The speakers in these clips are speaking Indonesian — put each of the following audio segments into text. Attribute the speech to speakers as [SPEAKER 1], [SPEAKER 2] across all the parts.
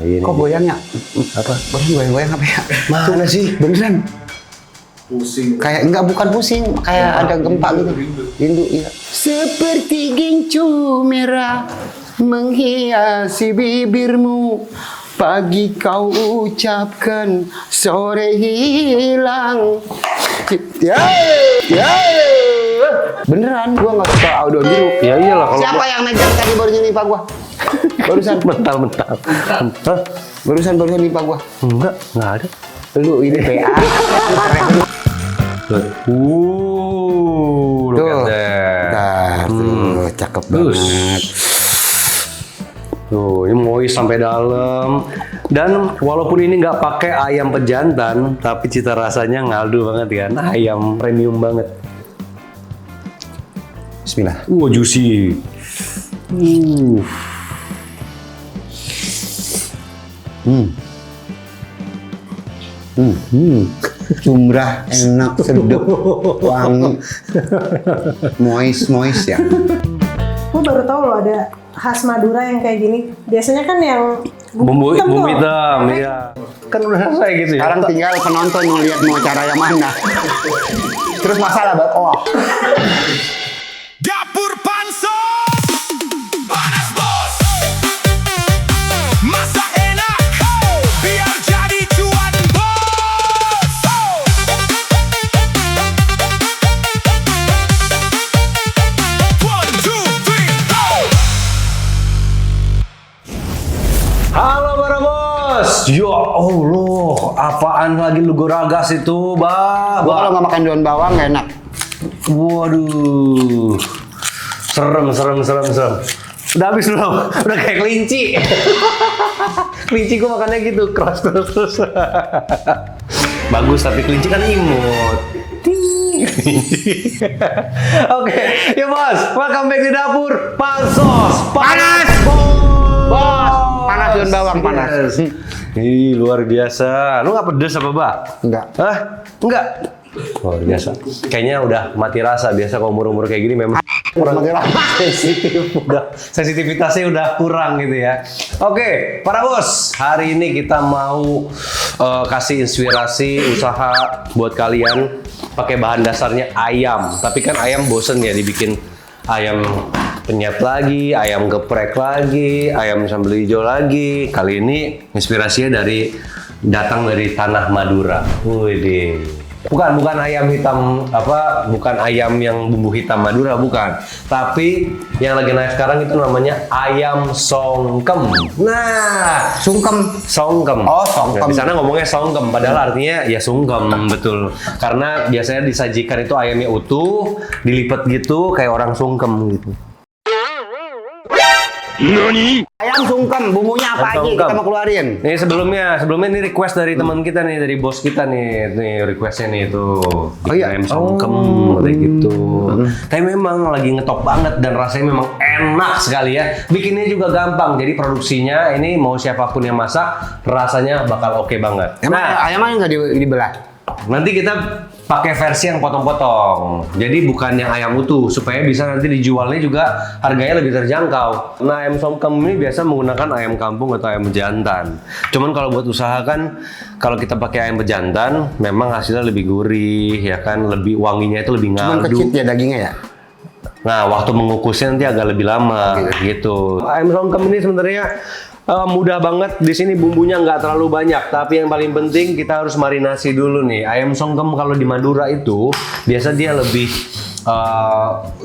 [SPEAKER 1] ini.
[SPEAKER 2] Kok goyangnya?
[SPEAKER 1] Apa?
[SPEAKER 2] Goyang-goyang apa ya?
[SPEAKER 1] Mana sih?
[SPEAKER 2] Beneran.
[SPEAKER 3] Pusing.
[SPEAKER 2] Kayak enggak, bukan pusing, kayak ada gempa gitu. Rindu, iya. Seperti gincu merah menghiasi bibirmu, pagi kau ucapkan, sore hilang. Ya, ya. Beneran, gua nggak suka audio biru.
[SPEAKER 1] Ya iyalah kalau
[SPEAKER 2] Siapa yang megang tadi barusan nimpa gua? Barusan
[SPEAKER 1] mental. Hah?
[SPEAKER 2] barusan nimpa gua.
[SPEAKER 1] Enggak ada.
[SPEAKER 2] Lu ini PA.
[SPEAKER 1] Look at that.
[SPEAKER 2] Tuh, cakep banget.
[SPEAKER 1] Tuh, ini moist sampai dalam. Dan walaupun ini nggak pakai ayam pejantan, tapi cita rasanya ngaldu banget kan. Ayam premium banget.
[SPEAKER 2] Bismillah.
[SPEAKER 1] Juicy.
[SPEAKER 2] Jumrah, enak, sedap, wangi, moist ya.
[SPEAKER 4] Gue baru tahu loh ada khas Madura yang kayak gini. Biasanya kan yang
[SPEAKER 1] Bumbu
[SPEAKER 4] hitam tuh.
[SPEAKER 1] hitam, iya. Kan udah selesai gitu ya.
[SPEAKER 2] Sekarang tinggal penonton mau lihat mau cara yang mana. Terus masalah oh.
[SPEAKER 5] Dapur Pansos, panas bos, masak enak, biar jadi cuan bos. One, two, three, go.
[SPEAKER 1] Halo para bos. Ya Allah, apaan lagi lu goragas itu,
[SPEAKER 2] Gua kalau nggak makan daun bawang nggak enak.
[SPEAKER 1] Waduh, serem. Udah habis belum? Udah kayak kelinci. Kelinci gua makannya gitu, keras. Bagus, tapi kelinci kan imut. Oke, ya bos, welcome back di dapur Pansos.
[SPEAKER 2] Panas! Bos, panas daun bawang, panas.
[SPEAKER 1] Yes. Ih, luar biasa. Lu nggak pedes apa, Bah?
[SPEAKER 2] Enggak.
[SPEAKER 1] Hah? Enggak. Luar biasa. Kayaknya udah mati rasa. Biasa kalau umur-umur kayak gini memang kurang sensitif. Sensitivitasnya udah kurang gitu ya. Oke, para bos. Hari ini kita mau kasih inspirasi usaha buat kalian pakai bahan dasarnya ayam. Tapi kan ayam bosen ya dibikin ayam penyet lagi, ayam geprek lagi, ayam sambal hijau lagi. Kali ini inspirasinya datang dari tanah Madura. Wih, bukan ayam hitam bukan ayam yang bumbu hitam Madura, bukan. Tapi yang lagi naik sekarang itu namanya ayam songkem. Nah, songkem.
[SPEAKER 2] Oh, songkem.
[SPEAKER 1] Nah, di sana ngomongnya songkem, padahal artinya ya sungkem, betul. Karena biasanya disajikan itu ayamnya utuh, dilipat gitu kayak orang sungkem gitu.
[SPEAKER 2] Ayam sungkem, bumbunya apa aja kita mau keluarin?
[SPEAKER 1] Nih sebelumnya ini request dari teman kita nih, dari bos kita nih requestnya nih itu.
[SPEAKER 2] iya?
[SPEAKER 1] Ayam songkem kayak gitu. Tapi memang lagi ngetop banget dan rasanya memang enak sekali ya. Bikinnya juga gampang. Jadi produksinya ini mau siapapun yang masak rasanya bakal oke banget.
[SPEAKER 2] Emang ayamnya nggak dibelah?
[SPEAKER 1] Nanti kita pakai versi yang potong-potong. Jadi bukan yang ayam utuh, supaya bisa nanti dijualnya juga harganya lebih terjangkau. Nah, ayam songkem ini biasa menggunakan ayam kampung atau ayam pejantan. Cuman kalau buat usaha kan, kalau kita pakai ayam pejantan, memang hasilnya lebih gurih, ya kan, lebih wanginya itu lebih
[SPEAKER 2] Cuman
[SPEAKER 1] ngaldu.
[SPEAKER 2] kecil ya dagingnya ya?
[SPEAKER 1] Nah, waktu mengukusnya nanti agak lebih lama, gitu. Ayam songkem ini sebenarnya mudah banget. Di sini bumbunya nggak terlalu banyak, tapi yang paling penting kita harus marinasi dulu nih. Ayam songkem kalau di Madura itu biasa dia lebih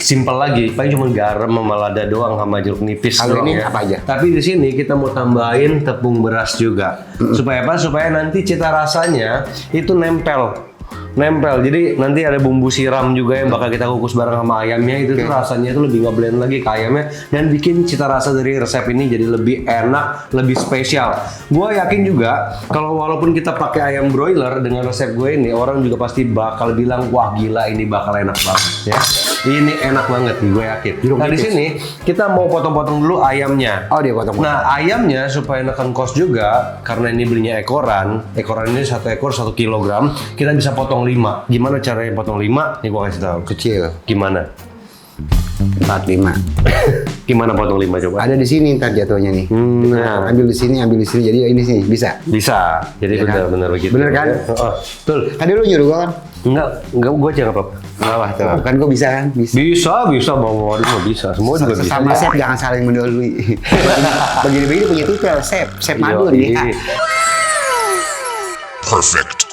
[SPEAKER 1] simple lagi, paling cuma garam sama lada doang sama jeruk nipis.
[SPEAKER 2] Kalau
[SPEAKER 1] doang
[SPEAKER 2] ini
[SPEAKER 1] ya.
[SPEAKER 2] apa aja?
[SPEAKER 1] Tapi di sini kita mau tambahin tepung beras juga. Supaya apa? Supaya nanti cita rasanya itu nempel. Jadi nanti ada bumbu siram juga yang bakal kita kukus bareng sama ayamnya. Itu tuh rasanya itu lebih ngeblend lagi ke ayamnya dan bikin cita rasa dari resep ini jadi lebih enak, lebih spesial. Gue yakin juga kalau walaupun kita pakai ayam broiler dengan resep gue ini, orang juga pasti bakal bilang, wah gila ini bakal enak banget ya. Ini enak banget nih, gue yakin. Nah di sini kita mau potong-potong dulu ayamnya.
[SPEAKER 2] Oh, dia potong.
[SPEAKER 1] Nah ayamnya supaya neken kos juga, karena ini belinya ekoran ini 1 ekor 1 kilogram, kita bisa potong 5. Gimana caranya potong 5? Nih gua kasih tahu.
[SPEAKER 2] Kecil.
[SPEAKER 1] Gimana?
[SPEAKER 2] 45.
[SPEAKER 1] Gimana potong 5 coba?
[SPEAKER 2] Ada di sini ntar jatuhnya nih.
[SPEAKER 1] Nah.
[SPEAKER 2] Ambil di sini, jadi ini sih bisa.
[SPEAKER 1] Bisa. Jadi
[SPEAKER 2] Iya kan?
[SPEAKER 1] benar-benar begitu.
[SPEAKER 2] Bener kan?
[SPEAKER 1] Oh, betul.
[SPEAKER 2] Tadi lu nyuruh gua kan?
[SPEAKER 1] Enggak, gue aja nggak apa-apa.
[SPEAKER 2] Enggak lah, tuh. Kan gua bisa kan?
[SPEAKER 1] Bisa, bawa waduh bisa. Semua juga bisa.
[SPEAKER 2] Sama chef jangan saling mendahului. Begini-begini punya titel, chef Madu
[SPEAKER 1] Yoi.
[SPEAKER 2] nih.
[SPEAKER 5] Perfect.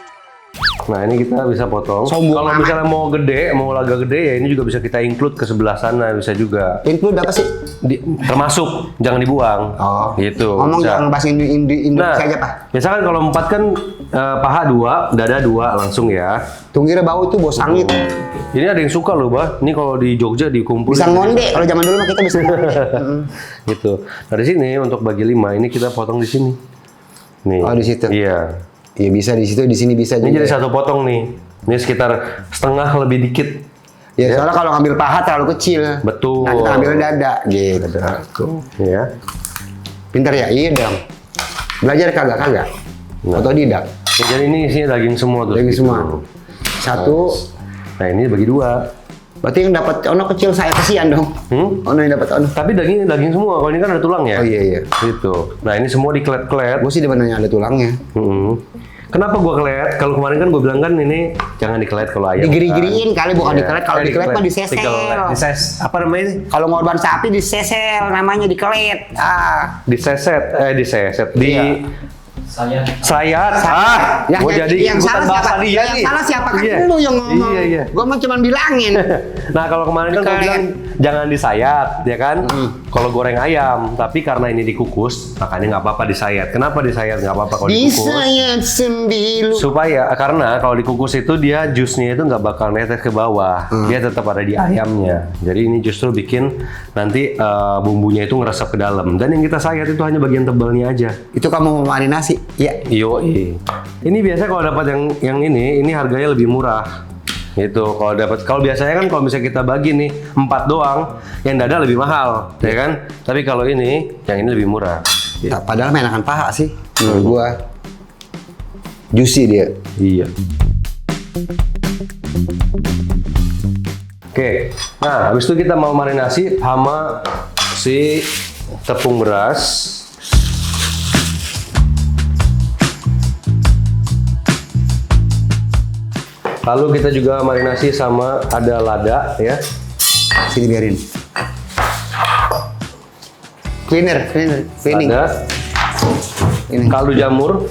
[SPEAKER 1] Nah ini kita bisa potong.
[SPEAKER 2] Sombong
[SPEAKER 1] Kalau
[SPEAKER 2] amat.
[SPEAKER 1] misalnya mau gede, mau agak gede ya ini juga bisa kita include ke sebelah sana bisa juga.
[SPEAKER 2] Include apa sih?
[SPEAKER 1] Termasuk jangan dibuang.
[SPEAKER 2] Oh.
[SPEAKER 1] Gitu.
[SPEAKER 2] Ngomong
[SPEAKER 1] bisa.
[SPEAKER 2] jangan bahasa Indonesia
[SPEAKER 1] Nah,
[SPEAKER 2] aja, Pak.
[SPEAKER 1] biasanya kan kalau 4 kan paha 2, dada 2 langsung ya.
[SPEAKER 2] Tunggirnya bau tuh bau sangit.
[SPEAKER 1] Ini ada yang suka loh, Bah. Ini kalau di Jogja dikumpulin.
[SPEAKER 2] Bisa ngonde. Kalau zaman dulu mah kita bisa ngonde.
[SPEAKER 1] Gitu. Nah di sini untuk bagi 5 ini kita potong di sini. Nih.
[SPEAKER 2] Oh, di situ.
[SPEAKER 1] Iya.
[SPEAKER 2] Iya bisa di situ, di sini bisa
[SPEAKER 1] Ini
[SPEAKER 2] juga.
[SPEAKER 1] jadi satu potong nih. Ini sekitar setengah lebih dikit.
[SPEAKER 2] Ya, soalnya kalau ngambil paha terlalu kecil.
[SPEAKER 1] Betul.
[SPEAKER 2] Nah, kita ambil dada gitu.
[SPEAKER 1] Ya.
[SPEAKER 2] Pintar ya? Iya dong. Belajar kagak?
[SPEAKER 1] Nah.
[SPEAKER 2] Otodidak.
[SPEAKER 1] Ya, jadi ini isinya daging semua tuh.
[SPEAKER 2] Daging
[SPEAKER 1] gitu.
[SPEAKER 2] semua. Satu.
[SPEAKER 1] Nah ini bagi 2.
[SPEAKER 2] Berarti yang dapat ono kecil saya kasihan dong. Ono yang dapat ono.
[SPEAKER 1] Tapi daging semua. Kalau ini kan ada tulang ya.
[SPEAKER 2] Oh iya.
[SPEAKER 1] Gitu. Nah ini semua diklet-klet.
[SPEAKER 2] Gue sih demennya ada tulangnya.
[SPEAKER 1] Kenapa gua kelet? Kalau kemarin kan gua bilang kan ini jangan dikelet kalau ayam.
[SPEAKER 2] Digiri-giriin kali bukan
[SPEAKER 1] Iya.
[SPEAKER 2] dikelet. Kalau dikelet mah disesel.
[SPEAKER 1] Apa namanya ini?
[SPEAKER 2] Kalau ngorban sapi disesel, namanya dikelet.
[SPEAKER 1] Diseset.
[SPEAKER 2] Iya.
[SPEAKER 1] Sayat. Gua jadi
[SPEAKER 2] yang
[SPEAKER 1] ikutan
[SPEAKER 2] salah
[SPEAKER 1] bahasa
[SPEAKER 2] siapa?
[SPEAKER 1] dia
[SPEAKER 2] Yang
[SPEAKER 1] nih.
[SPEAKER 2] salah siapa kan
[SPEAKER 1] Iya.
[SPEAKER 2] lu yang ngomong.
[SPEAKER 1] Iya.
[SPEAKER 2] Gua mah cuma bilangin.
[SPEAKER 1] Nah kalau kemarin kan gua bilang jangan disayat, ya kan? Kalau goreng ayam, tapi karena ini dikukus, makanya nggak apa-apa disayat. Kenapa disayat? Nggak apa-apa kalau dikukus.
[SPEAKER 2] Disayat sembilu.
[SPEAKER 1] Supaya karena kalau dikukus itu dia jusnya itu nggak bakal netes ke bawah, dia tetap ada di ayamnya. Jadi ini justru bikin nanti bumbunya itu ngeresap ke dalam. Dan yang kita sayat itu hanya bagian tebalnya aja.
[SPEAKER 2] Itu kamu mau marinasi? Iya.
[SPEAKER 1] Yoi. Ini biasanya kalau dapat yang ini harganya lebih murah. Gitu. Kalau biasanya kan kalau misalnya kita bagi nih 4 doang, yang dada lebih mahal, ya kan? Tapi kalau ini yang ini lebih murah.
[SPEAKER 2] Nah, padahal enakan paha sih menurut gua. Juicy dia.
[SPEAKER 1] Iya. Oke. Nah, habis itu kita mau marinasi sama si tepung beras. Lalu kita juga marinasi sama ada lada ya.
[SPEAKER 2] Sini biarin. Cleaning.
[SPEAKER 1] Lada,
[SPEAKER 2] Ini.
[SPEAKER 1] kaldu jamur.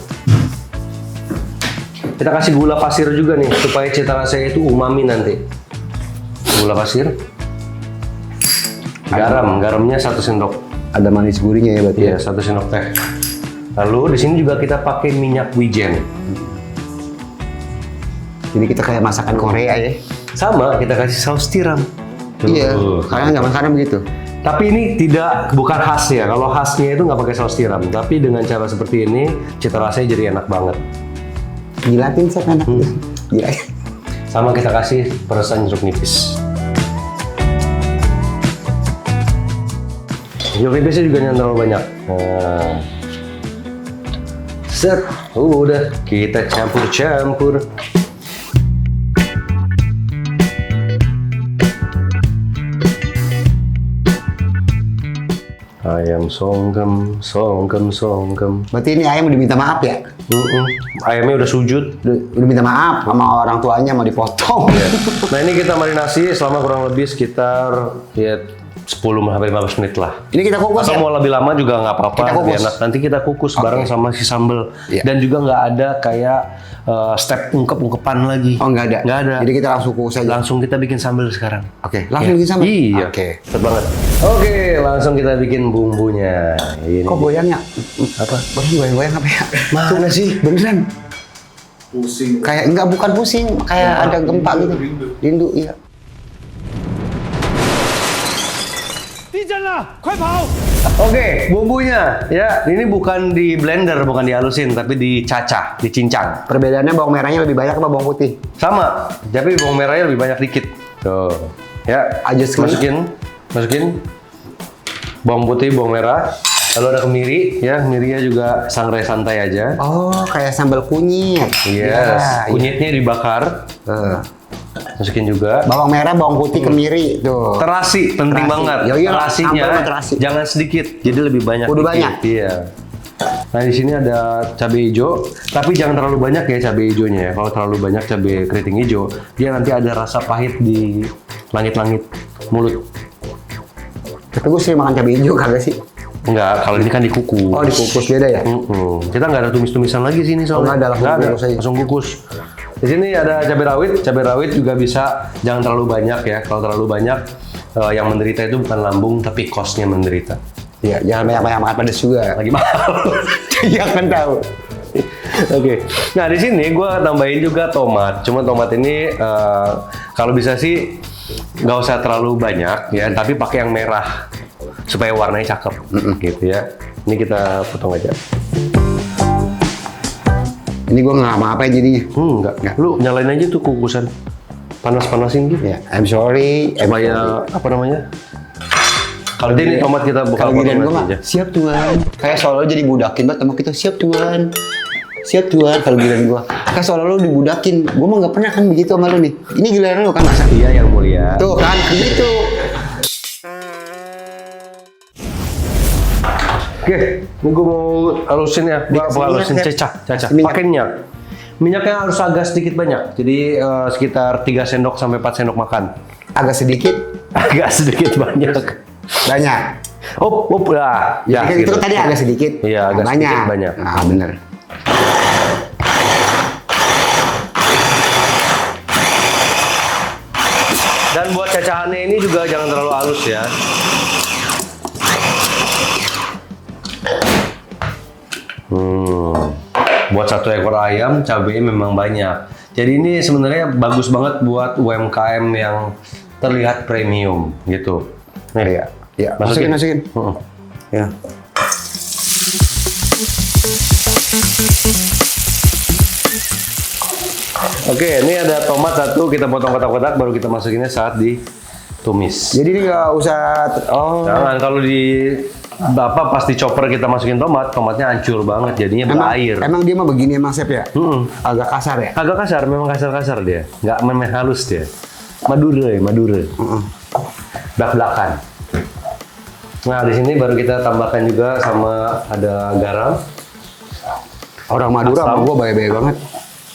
[SPEAKER 1] Kita kasih gula pasir juga nih supaya cita rasanya itu umami nanti. Gula pasir. Garamnya 1 sendok.
[SPEAKER 2] Ada manis gurihnya ya berarti.
[SPEAKER 1] Iya, 1 sendok teh. Lalu di sini juga kita pakai minyak wijen.
[SPEAKER 2] Jadi kita kayak masakan Korea ya.
[SPEAKER 1] Sama, kita kasih saus tiram.
[SPEAKER 2] Iya.
[SPEAKER 1] Tuh.
[SPEAKER 2] Karena zaman sekarang begitu.
[SPEAKER 1] Tapi ini bukan khas ya. Kalau khasnya itu nggak pakai saus tiram. Tapi dengan cara seperti ini, cita rasanya jadi enak banget.
[SPEAKER 2] Gilatin saya enak. Gila.
[SPEAKER 1] Sama kita kasih peresan jeruk nipis. Jeruk nipisnya juga jangan terlalu banyak. Nah. Set, udah kita campur-campur. Ayam songgem.
[SPEAKER 2] Berarti ini ayam udah minta maaf ya?
[SPEAKER 1] Ayamnya udah sujud.
[SPEAKER 2] Udah minta maaf sama orang tuanya mau dipotong.
[SPEAKER 1] Nah ini kita marinasi selama kurang lebih sekitar ya 10-15 menit lah.
[SPEAKER 2] Ini kita kukus
[SPEAKER 1] Atau
[SPEAKER 2] ya?
[SPEAKER 1] mau lebih lama juga nggak apa-apa.
[SPEAKER 2] Kita kukus.
[SPEAKER 1] lebih enak. Nanti kita kukus bareng sama si sambal.
[SPEAKER 2] Iya.
[SPEAKER 1] Dan juga nggak ada kayak step ungkep-ungkepan lagi.
[SPEAKER 2] Oh nggak ada?
[SPEAKER 1] Nggak ada.
[SPEAKER 2] Jadi kita langsung kukus aja?
[SPEAKER 1] Langsung kita bikin sambal sekarang.
[SPEAKER 2] Oke, langsung bikin sambal?
[SPEAKER 1] Iya.
[SPEAKER 2] Oke.
[SPEAKER 1] Cepet banget. Oke, langsung kita bikin bumbunya. Ini.
[SPEAKER 2] Kok goyangnya?
[SPEAKER 1] Apa?
[SPEAKER 2] Baru goyang-goyang apa ya?
[SPEAKER 1] Mana sih?
[SPEAKER 2] Beneran?
[SPEAKER 3] Pusing.
[SPEAKER 2] Kayak enggak, bukan pusing, kayak ada gempa gitu. Rindu, iya.
[SPEAKER 1] Oke, bumbunya ya. Ini bukan di blender, bukan dihalusin, tapi dicacah, dicincang.
[SPEAKER 2] Perbedaannya bawang merahnya lebih banyak apa bawang putih?
[SPEAKER 1] Sama, tapi bawang merahnya lebih banyak dikit. Tuh. Ya,
[SPEAKER 2] Adjust
[SPEAKER 1] masukin bawang putih, bawang merah. Lalu ada kemiri, ya. Kemirinya juga sangrai santai aja.
[SPEAKER 2] Oh, kayak sambal kunyit.
[SPEAKER 1] Yes,
[SPEAKER 2] Ya,
[SPEAKER 1] kunyitnya dibakar. Masukin juga.
[SPEAKER 2] Bawang merah, bawang putih, kemiri tuh.
[SPEAKER 1] Terasi penting
[SPEAKER 2] Terasi.
[SPEAKER 1] banget.
[SPEAKER 2] Ya iyalah,
[SPEAKER 1] Terasinya
[SPEAKER 2] sambal sama terasi.
[SPEAKER 1] jangan sedikit, jadi lebih banyak.
[SPEAKER 2] Kudu
[SPEAKER 1] dikit.
[SPEAKER 2] banyak?
[SPEAKER 1] Iya. Nah di sini ada cabai hijau, tapi jangan terlalu banyak ya cabai hijaunya ya. Kalau terlalu banyak cabai keriting hijau, dia nanti ada rasa pahit di langit-langit mulut.
[SPEAKER 2] Tapi gue sering makan cabai hijau kagak sih?
[SPEAKER 1] Enggak, kalau ini kan dikukus.
[SPEAKER 2] Oh, dikukus beda ya?
[SPEAKER 1] Kita nggak ada tumis-tumisan lagi sini soalnya.
[SPEAKER 2] nggak ada, langsung
[SPEAKER 1] Nggak ada,
[SPEAKER 2] kukus aja.
[SPEAKER 1] langsung kukus. Di sini ada cabai rawit juga bisa, jangan terlalu banyak ya. Kalau terlalu banyak, yang menderita itu bukan lambung, tapi kosnya menderita.
[SPEAKER 2] Iya, jangan banyak-banyak makan pedas juga.
[SPEAKER 1] Lagi mahal.
[SPEAKER 2] Iya kan tahu.
[SPEAKER 1] Oke. Nah di sini gue tambahin juga tomat. Cuma tomat ini kalau bisa sih nggak usah terlalu banyak ya, tapi pakai yang merah supaya warnanya cakep, gitu ya. Ini kita potong aja.
[SPEAKER 2] Ini gue nggak apa-apa jadinya.
[SPEAKER 1] Enggak. Lu nyalain aja tuh kukusan. Panas-panasin gitu.
[SPEAKER 2] Ya, I'm sorry.
[SPEAKER 1] Supaya apa namanya? Kalau ini tomat kita bakal
[SPEAKER 2] Kalau giliran gue
[SPEAKER 1] potong
[SPEAKER 2] mah,
[SPEAKER 1] aja.
[SPEAKER 2] siap tuan. Kayak seolah jadi budakin banget sama kita, siap tuan. Siap tuan kalau giliran gue. Kayak seolah lu dibudakin. Gue mah nggak pernah kan begitu sama lu nih. Ini giliran lu kan masak.
[SPEAKER 1] Iya yang mulia.
[SPEAKER 2] Tuh kan, begitu.
[SPEAKER 1] Oke, ini gue mau halusin ya. Gue
[SPEAKER 2] Dikasih
[SPEAKER 1] mau halusin
[SPEAKER 2] minyak ya?
[SPEAKER 1] cecah.
[SPEAKER 2] Kasih minyak.
[SPEAKER 1] Pakai minyak. Minyaknya harus agak sedikit banyak. Jadi sekitar 3 sendok sampai 4 sendok makan.
[SPEAKER 2] Agak sedikit,
[SPEAKER 1] Agak sedikit banyak.
[SPEAKER 2] banyak.
[SPEAKER 1] Lah. Ya,
[SPEAKER 2] Jadi itu tadi agak sedikit.
[SPEAKER 1] Iya, agak
[SPEAKER 2] banyak.
[SPEAKER 1] sedikit banyak.
[SPEAKER 2] Nah, bener.
[SPEAKER 1] Dan buat cacahannya ini juga jangan terlalu halus ya. Buat 1 ekor ayam cabenya memang banyak. Jadi ini sebenarnya bagus banget buat UMKM yang terlihat premium gitu. Nih ya.
[SPEAKER 2] Ya, masukin. Ya.
[SPEAKER 1] Oke, ini ada tomat 1 kita potong kotak-kotak baru kita masukinnya saat ditumis.
[SPEAKER 2] Jadi ini nggak usah. Oh.
[SPEAKER 1] Jangan kalau di pas di chopper kita masukin tomatnya hancur banget jadinya berair.
[SPEAKER 2] Emang dia mah begini emang Chef ya? Agak kasar ya?
[SPEAKER 1] Agak kasar, memang kasar-kasar dia. Nggak memang halus dia. Madura. Belak-belakan. Nah, di sini baru kita tambahkan juga sama ada garam.
[SPEAKER 2] Orang Madura sama gua baik-baik banget.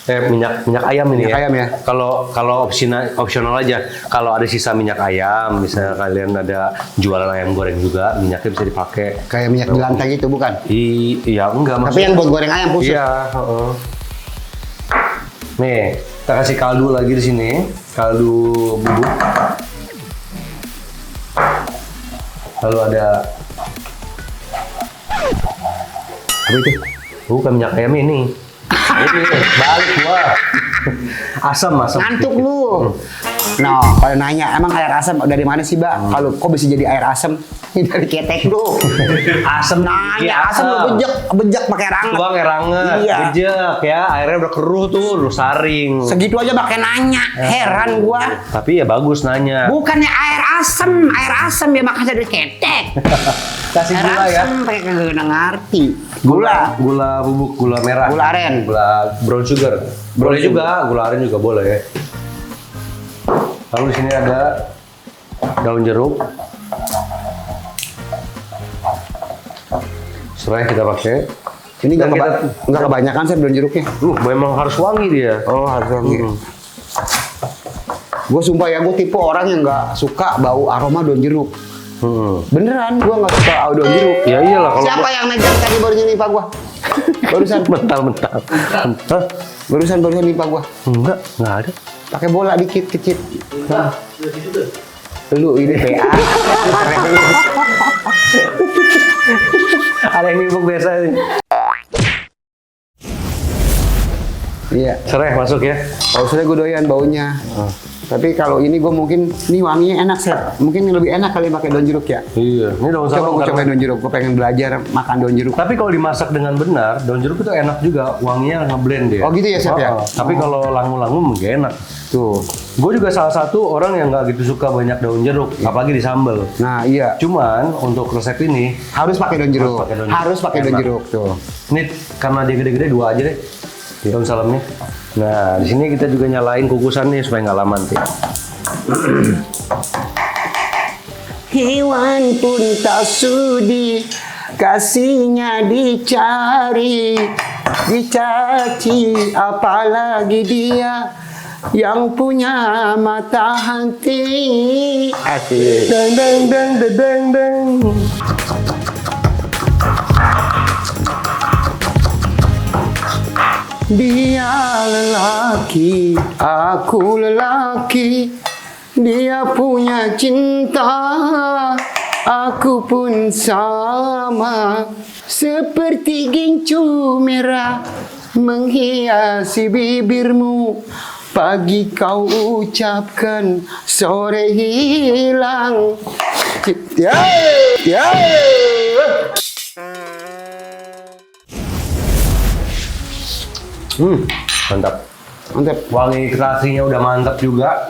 [SPEAKER 1] Minyak ayam ini
[SPEAKER 2] Minyak ayam ya?
[SPEAKER 1] Kalau opsional aja. Kalau ada sisa minyak ayam, misalnya kalian ada jualan ayam goreng juga, minyaknya bisa dipakai.
[SPEAKER 2] Kayak minyak jelantah gitu bukan?
[SPEAKER 1] Iya, enggak
[SPEAKER 2] Tapi yang buat goreng ayam khusus.
[SPEAKER 1] Iya, Nih, kita kasih kaldu lagi di sini. Kaldu bubuk. Lalu ada
[SPEAKER 2] Apa itu?
[SPEAKER 1] bukan minyak ayam ini. Ini balik gua. Asam.
[SPEAKER 2] Ngantuk lu. No, kalau nanya emang air asam dari mana sih, Bang? Kalau kok bisa jadi air asam? Ini dari ketek lu.
[SPEAKER 1] Asam
[SPEAKER 2] Nanya asam lu bejek pakai ranget.
[SPEAKER 1] Gua ngeranget,
[SPEAKER 2] Iya.
[SPEAKER 1] bejek ya, airnya udah keruh tuh, lu saring.
[SPEAKER 2] Segitu aja pakai nanya. Heran gua.
[SPEAKER 1] Tapi ya bagus nanya.
[SPEAKER 2] Bukannya air asam ya makanya dari ketek.
[SPEAKER 1] Kasih
[SPEAKER 2] Air
[SPEAKER 1] gula ya.
[SPEAKER 2] asam pakai kagak ngerti.
[SPEAKER 1] Gula bubuk, gula merah.
[SPEAKER 2] Gula aren.
[SPEAKER 1] Gula brown sugar. Boleh juga, gula aren juga boleh. Lalu di sini ada daun jeruk. Serai kita pakai.
[SPEAKER 2] Ini
[SPEAKER 1] Dan
[SPEAKER 2] nggak kebanyakan sih daun jeruknya.
[SPEAKER 1] Memang harus wangi dia.
[SPEAKER 2] Oh, harus wangi. Gue sumpah ya, gue tipe orang yang nggak suka bau aroma daun jeruk. Beneran, gue nggak suka daun jeruk.
[SPEAKER 1] Ya iyalah kalau
[SPEAKER 2] Siapa yang megang tadi barunya nimpa gue? Barusan.
[SPEAKER 1] mental. Hah?
[SPEAKER 2] Barusan nimpa gue.
[SPEAKER 1] Enggak ada.
[SPEAKER 2] Pakai bola dikit kecil. Nah. Lu ini PA.
[SPEAKER 1] Ada yang nimbuk biasa ini.
[SPEAKER 2] Iya.
[SPEAKER 1] Serai masuk ya.
[SPEAKER 2] Kalau sudah gue doyan baunya. Tapi kalau ini gue mungkin ini wanginya enak sih. Mungkin lebih enak kali pakai daun jeruk ya.
[SPEAKER 1] Iya. Ini daun
[SPEAKER 2] Coba
[SPEAKER 1] salam
[SPEAKER 2] gue
[SPEAKER 1] karena-
[SPEAKER 2] cobain daun jeruk. Gue pengen belajar makan daun jeruk.
[SPEAKER 1] Tapi kalau dimasak dengan benar, daun jeruk itu enak juga. Wanginya ngeblend dia.
[SPEAKER 2] Oh gitu ya, Chef ya?
[SPEAKER 1] Tapi kalau langu-langu nggak enak.
[SPEAKER 2] Tuh.
[SPEAKER 1] Gue juga salah satu orang yang nggak gitu suka banyak daun jeruk, apalagi di sambal.
[SPEAKER 2] Nah iya.
[SPEAKER 1] Cuman untuk resep ini,
[SPEAKER 2] Harus pakai daun jeruk.
[SPEAKER 1] Harus pakai daun jeruk.
[SPEAKER 2] Harus pakai daun
[SPEAKER 1] Enak.
[SPEAKER 2] jeruk tuh.
[SPEAKER 1] ini karena dia gede-gede 2 aja deh. daun salamnya. Nah, di sini kita juga nyalain kukusannya supaya nggak lama nanti.
[SPEAKER 2] Hewan pun tak sudi kasihnya dicari, dicaci, apalagi dia yang punya mata hati. Asik.
[SPEAKER 1] Dang dang dang dang dang.
[SPEAKER 2] Dia lelaki, aku lelaki. Dia punya cinta, aku pun sama. Seperti gincu merah menghiasi bibirmu. Pagi kau ucapkan, sore hilang. Ya, ya.
[SPEAKER 1] Mantap.
[SPEAKER 2] Mantap.
[SPEAKER 1] Wangi terasinya udah mantap juga.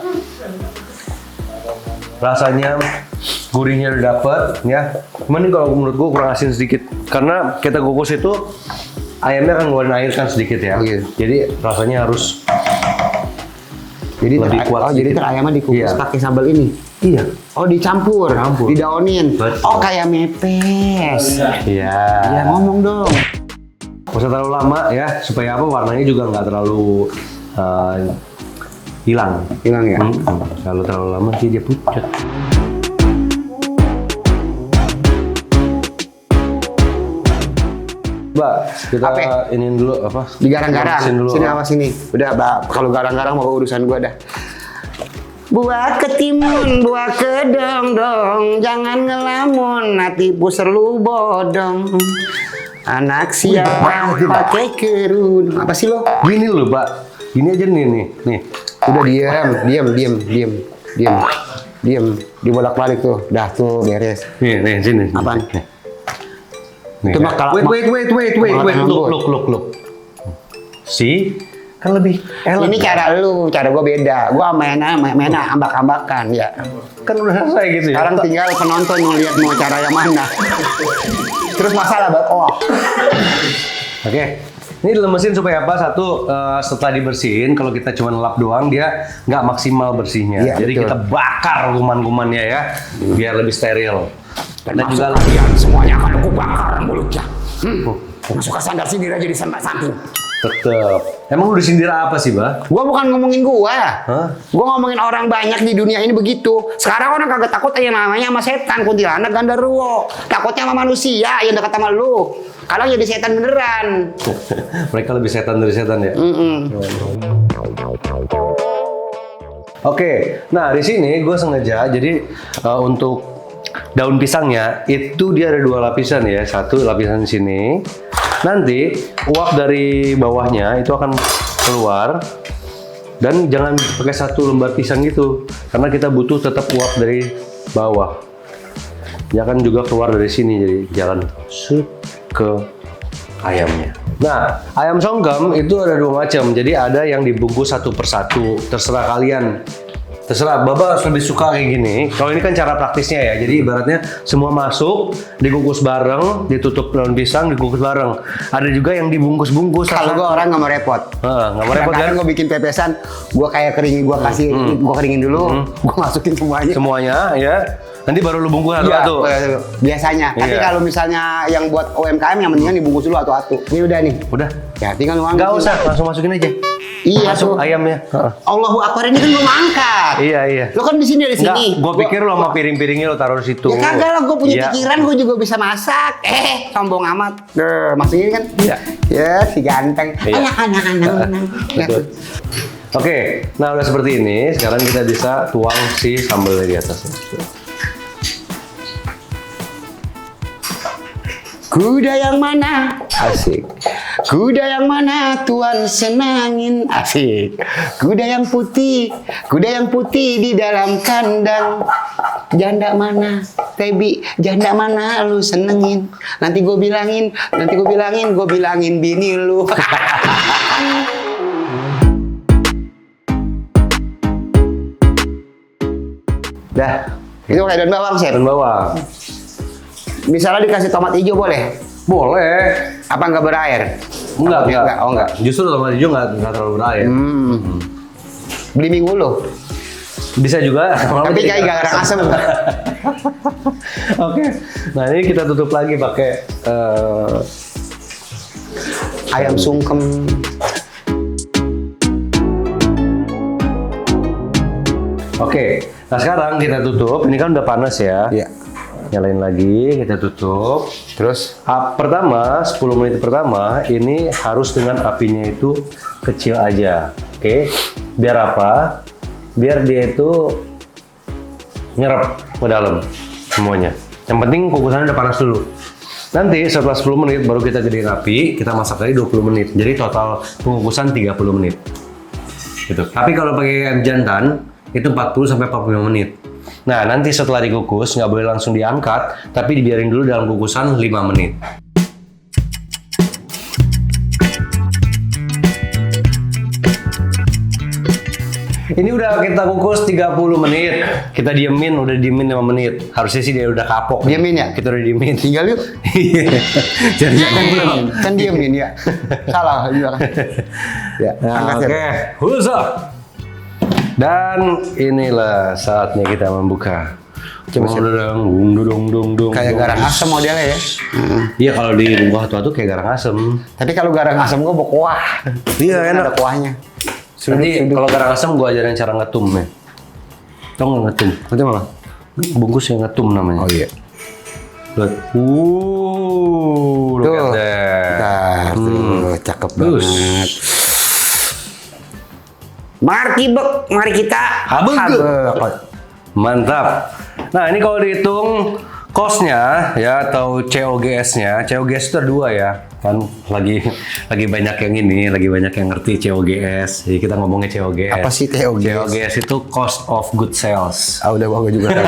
[SPEAKER 1] Rasanya gurihnya udah dapet ya. Cuman ini kalau menurut gua kurang asin sedikit karena kita kukus itu ayamnya kan ngeluarin air kan sedikit ya.
[SPEAKER 2] Oh, gitu.
[SPEAKER 1] Jadi rasanya harus
[SPEAKER 2] Jadi
[SPEAKER 1] lebih kuat
[SPEAKER 2] jadi
[SPEAKER 1] sedikit.
[SPEAKER 2] ayamnya dikukus
[SPEAKER 1] Iya.
[SPEAKER 2] pakai sambal ini.
[SPEAKER 1] Iya.
[SPEAKER 2] Oh, dicampur, didaonin.
[SPEAKER 1] Betul.
[SPEAKER 2] Oh, kayak mepes.
[SPEAKER 1] Iya.
[SPEAKER 2] Ya ngomong dong.
[SPEAKER 1] Nggak usah terlalu lama ya supaya apa warnanya juga nggak terlalu hilang.
[SPEAKER 2] Hilang ya.
[SPEAKER 1] Kalau terlalu lama sih dia pucat. Mbak, kita
[SPEAKER 2] Apa?
[SPEAKER 1] iniin dulu apa?
[SPEAKER 2] Digarang-garang.
[SPEAKER 1] Habisin dulu.
[SPEAKER 2] Sini awas sini. Udah, Mbak. Kalau garang-garang mau urusan gua dah. Buah ketimun, buah kedong dong, jangan ngelamun, nanti puser lu bodong. Anak siapa pakai kerudung? Apa sih lo?
[SPEAKER 1] Gini loh, Pak. Gini aja nih.
[SPEAKER 2] Udah diam. Dibolak-balik tuh. Dah tuh beres.
[SPEAKER 1] Nih, sini.
[SPEAKER 2] Apaan?
[SPEAKER 1] Nih.
[SPEAKER 2] Itu mah kalau-
[SPEAKER 1] Wait. Look. Si kan lebih
[SPEAKER 2] Ini cara lu, cara gua beda. Gua main ambak-ambakan ya.
[SPEAKER 1] kan udah selesai gitu ya.
[SPEAKER 2] Sekarang tinggal penonton mau lihat mau cara yang mana. Terus masalah
[SPEAKER 1] Oke. Ini dilemesin supaya apa? Satu, setelah dibersihin, kalau kita cuma lap doang, dia nggak maksimal bersihnya.
[SPEAKER 2] Iya,
[SPEAKER 1] Jadi
[SPEAKER 2] betul.
[SPEAKER 1] kita bakar kuman-kumannya ya, biar lebih steril. Dan juga
[SPEAKER 2] kalian semuanya akan aku bakar mulutnya. Masuk ke sandar sendiri aja di samping.
[SPEAKER 1] tetep. Emang lu disindir apa sih, Bah?
[SPEAKER 2] Gua bukan ngomongin gua.
[SPEAKER 1] Hah?
[SPEAKER 2] Gua ngomongin orang banyak di dunia ini begitu. Sekarang orang kagak takut yang namanya sama setan, kuntilanak, gandarwo. Takutnya sama manusia yang dekat sama lu. Kadang jadi setan beneran.
[SPEAKER 1] Mereka lebih setan dari setan ya. Oke, nah di sini gue sengaja jadi untuk daun pisangnya itu dia ada 2 lapisan ya, satu lapisan di sini. Nanti uap dari bawahnya itu akan keluar dan jangan pakai 1 lembar pisang gitu, karena kita butuh tetap uap dari bawah. Ya kan juga keluar dari sini jadi jalan ke ayamnya. Nah, ayam songkem itu ada 2 macam. Jadi ada yang dibungkus satu persatu. Terserah kalian. Terserah. Baba harus lebih suka kayak gini. Kalau ini kan cara praktisnya ya. Jadi ibaratnya semua masuk, dikukus bareng, ditutup daun pisang, dikukus bareng. Ada juga yang dibungkus-bungkus.
[SPEAKER 2] Kalau gua orang nggak mau repot.
[SPEAKER 1] Nggak mau repot kan?
[SPEAKER 2] Kadang gua bikin pepesan, gua kayak keringin, gua kasih, gua keringin dulu, gua masukin semuanya.
[SPEAKER 1] Semuanya ya. Nanti baru lu bungkus
[SPEAKER 2] Iya,
[SPEAKER 1] satu-satu.
[SPEAKER 2] biasanya. Tapi
[SPEAKER 1] Iya.
[SPEAKER 2] kalau misalnya yang buat UMKM yang mendingan dibungkus dulu atu-atu. Ini udah nih.
[SPEAKER 1] Udah.
[SPEAKER 2] Ya, tinggal nuangin.
[SPEAKER 1] Nggak usah, langsung masukin aja.
[SPEAKER 2] Iya
[SPEAKER 1] Masuk
[SPEAKER 2] tuh.
[SPEAKER 1] ayamnya.
[SPEAKER 2] Allahu Akbar ini kan gua angkat.
[SPEAKER 1] Iya.
[SPEAKER 2] Lo kan di sini dari
[SPEAKER 1] Enggak,
[SPEAKER 2] sini.
[SPEAKER 1] gue pikir lo sama piring-piringnya lo taruh di situ.
[SPEAKER 2] Ya kagak lah, gue punya
[SPEAKER 1] Iya.
[SPEAKER 2] pikiran, gue juga bisa masak. Sombong amat. Maksudnya ini kan?
[SPEAKER 1] Iya.
[SPEAKER 2] Ya, si ganteng.
[SPEAKER 1] Iya.
[SPEAKER 2] Anak.
[SPEAKER 1] Betul. Oke, nah udah seperti ini. Sekarang kita bisa tuang si sambalnya di atasnya.
[SPEAKER 2] Kuda yang mana? Asik. Kuda yang mana Tuan senangin? Asik. Kuda yang putih di dalam kandang. Janda mana? Tebi, janda mana lu senengin? Nanti gue bilangin bini lu. Dah, itu kayak daun bawang, Chef.
[SPEAKER 1] Dan bawang.
[SPEAKER 2] Misalnya dikasih tomat hijau boleh?
[SPEAKER 1] Boleh.
[SPEAKER 2] Apa nggak berair?
[SPEAKER 1] Enggak.
[SPEAKER 2] Oh enggak.
[SPEAKER 1] Justru tomat hijau nggak terlalu berbahaya.
[SPEAKER 2] Beli minggu lo.
[SPEAKER 1] Bisa juga.
[SPEAKER 2] Tapi kayak garang asem.
[SPEAKER 1] Oke. Nah ini kita tutup lagi pakai
[SPEAKER 2] Ayam sungkem.
[SPEAKER 1] Oke. Nah sekarang kita tutup. Ini kan udah panas ya.
[SPEAKER 2] Iya.
[SPEAKER 1] Nyalain lagi, kita tutup.
[SPEAKER 2] Terus
[SPEAKER 1] Pertama, 10 menit pertama ini harus dengan apinya itu kecil aja. Oke. Biar apa? Biar dia itu nyerap ke dalam semuanya. Yang penting kukusannya udah panas dulu. Nanti setelah 10 menit baru kita gedein api, kita masak lagi 20 menit. Jadi total pengukusan 30 menit. Gitu. Tapi kalau pakai ayam jantan itu 40 sampai 45 menit. Nah, nanti setelah dikukus nggak boleh langsung diangkat, tapi dibiarin dulu dalam kukusan 5 menit. Ini udah kita kukus 30 menit. Kita udah diemin 5 menit. Harusnya sih dia udah kapok.
[SPEAKER 2] Diemin ya?
[SPEAKER 1] Kita udah diemin.
[SPEAKER 2] tinggal yuk.
[SPEAKER 1] Jadi
[SPEAKER 2] Kan diemin ya. Salah juga kan. Ya,
[SPEAKER 1] Nah,
[SPEAKER 2] angkat
[SPEAKER 1] oke,
[SPEAKER 2] ya.
[SPEAKER 1] huza. Dan inilah saatnya kita membuka.
[SPEAKER 2] Coba sih.
[SPEAKER 1] Dong.
[SPEAKER 2] Kayak garang asem modelnya ya.
[SPEAKER 1] Iya kalau di buah tua tuh kayak garang asem.
[SPEAKER 2] Tapi kalau garang asem gua mau kuah.
[SPEAKER 1] Iya
[SPEAKER 2] Kan
[SPEAKER 1] enak.
[SPEAKER 2] ada kuahnya.
[SPEAKER 1] Nanti kalau garang asem gua ajarin cara ngetum ya. Tau nggak ngetum? Nanti malah bungkus yang ngetum namanya.
[SPEAKER 2] Oh iya.
[SPEAKER 1] Lihat. Look at that.
[SPEAKER 2] Tuh, cakep
[SPEAKER 1] Bagus.
[SPEAKER 2] banget. Mari kita
[SPEAKER 1] Habeg.
[SPEAKER 2] habeg.
[SPEAKER 1] Mantap. Nah ini kalau dihitung cost-nya ya atau COGS-nya, COGS itu ada 2 ya. Kan lagi banyak yang ini, lagi banyak yang ngerti COGS. Jadi kita ngomongnya COGS.
[SPEAKER 2] Apa sih COGS?
[SPEAKER 1] COGS itu cost of good sales.
[SPEAKER 2] Ah udah gua juga tahu.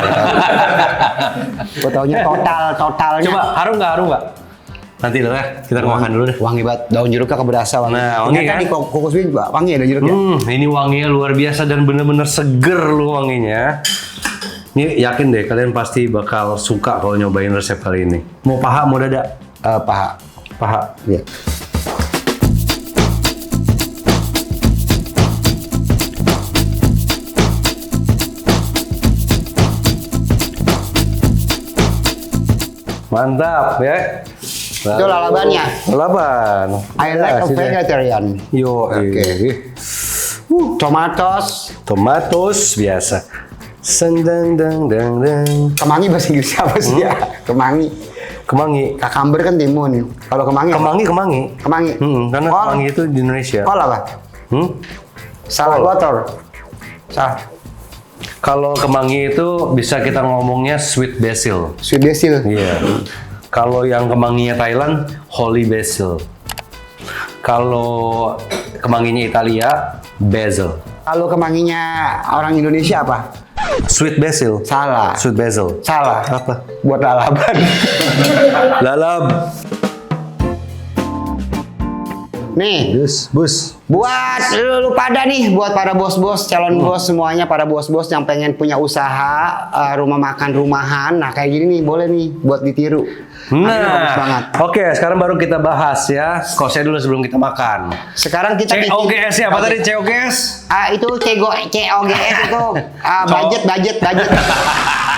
[SPEAKER 2] Gua taunya totalnya.
[SPEAKER 1] Coba harum nggak? Nanti dulu ya, kita makan dulu deh.
[SPEAKER 2] Wangi banget, daun jeruknya keberasa wangi.
[SPEAKER 1] Nah, wangi kan?
[SPEAKER 2] Tadi kukus bin wangi ya daun jeruknya.
[SPEAKER 1] Ini wanginya luar biasa dan bener-bener seger lu wanginya. Ini yakin deh kalian pasti bakal suka kalau nyobain resep kali ini. Mau paha, mau dada?
[SPEAKER 2] Paha.
[SPEAKER 1] Paha.
[SPEAKER 2] Iya.
[SPEAKER 1] Mantap ya.
[SPEAKER 2] Itu lalabannya.
[SPEAKER 1] Lalaban.
[SPEAKER 2] I like a vegetarian.
[SPEAKER 1] Yo,
[SPEAKER 2] Oke.
[SPEAKER 1] Tomatos biasa. Sendang dang dang dang.
[SPEAKER 2] Kemangi bahasa Inggris apa sih ya? Kemangi.
[SPEAKER 1] Kemangi.
[SPEAKER 2] Kakamber kan timun. Kalau kemangi apa?
[SPEAKER 1] Kemangi.
[SPEAKER 2] Kemangi.
[SPEAKER 1] Karena
[SPEAKER 2] Kol.
[SPEAKER 1] kemangi itu di Indonesia.
[SPEAKER 2] Kol apa? Salah
[SPEAKER 1] Kol.
[SPEAKER 2] kotor. Salah.
[SPEAKER 1] Kalau kemangi itu bisa kita ngomongnya sweet basil.
[SPEAKER 2] Sweet basil.
[SPEAKER 1] Iya. Kalau yang kemanginya Thailand, holy basil. Kalau kemanginya Italia, basil.
[SPEAKER 2] Kalau kemanginya orang Indonesia apa?
[SPEAKER 1] Sweet basil.
[SPEAKER 2] Salah.
[SPEAKER 1] Sweet basil.
[SPEAKER 2] Salah.
[SPEAKER 1] Apa?
[SPEAKER 2] Buat lalaban.
[SPEAKER 1] Lalab.
[SPEAKER 2] Nih,
[SPEAKER 1] Bus.
[SPEAKER 2] buat lu pada nih, buat para bos-bos, calon bos semuanya, para bos-bos yang pengen punya usaha rumah makan rumahan. Nah, kayak gini nih, boleh nih buat ditiru. Hasilnya bagus banget.
[SPEAKER 1] Oke, sekarang baru kita bahas ya. Kosnya dulu sebelum kita makan.
[SPEAKER 2] Sekarang kita
[SPEAKER 1] COGS ya, apa tadi COGS?
[SPEAKER 2] Itu COGS itu budget